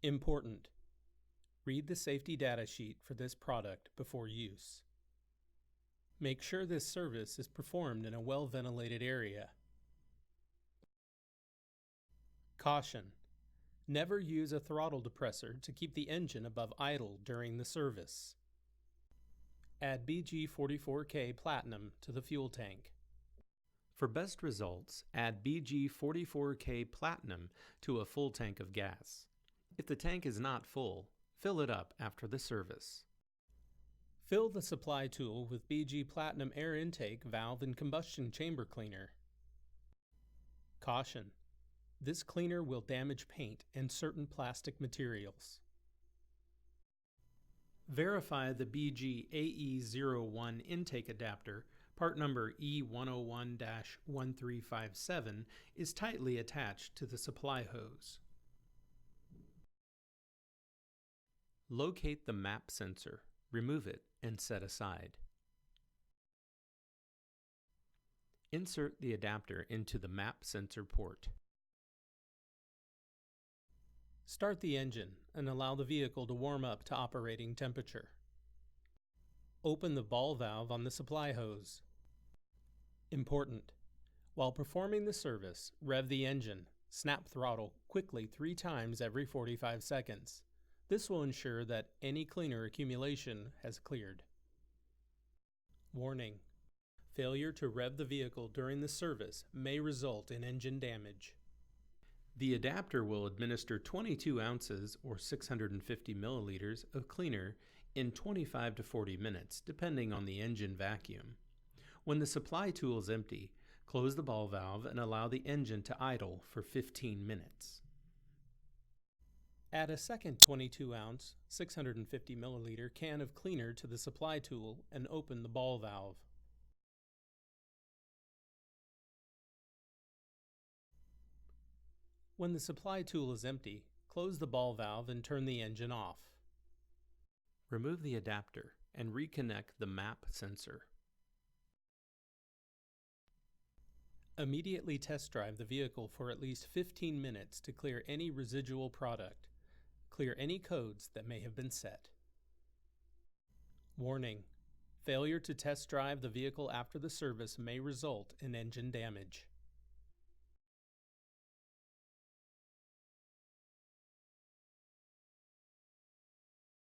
Important. Read the safety data sheet for this product before use. Make sure this service is performed in a well-ventilated area. Caution. Never use a throttle depressor to keep the engine above idle during the service. Add BG 44K Platinum to the fuel tank. For best results, add BG 44K Platinum to a full tank of gas. If the tank is not full, fill it up after the service. Fill the supply tool with BG Platinum air intake valve and combustion chamber cleaner. Caution. This cleaner will damage paint and certain plastic materials. Verify the BG AE01 intake adapter, part number E101-1357, is tightly attached to the supply hose. Locate the map sensor, remove it, and set aside. Insert the adapter into the map sensor port. Start the engine and allow the vehicle to warm up to operating temperature. Open the ball valve on the supply hose. Important. While performing the service, rev the engine, snap throttle quickly 3 times every 45 seconds. This will ensure that any cleaner accumulation has cleared. Warning. Failure to rev the vehicle during the service may result in engine damage. The adapter will administer 22 ounces or 650 milliliters of cleaner in 25 to 40 minutes, depending on the engine vacuum. When the supply tool is empty, close the ball valve and allow the engine to idle for 15 minutes. Add a second 22-ounce, 650 milliliter can of cleaner to the supply tool and open the ball valve. When the supply tool is empty, close the ball valve and turn the engine off. Remove the adapter and reconnect the map sensor. Immediately test drive the vehicle for at least 15 minutes to clear any residual product. Clear any codes that may have been set. Warning. Failure to test drive the vehicle after the service may result in engine damage.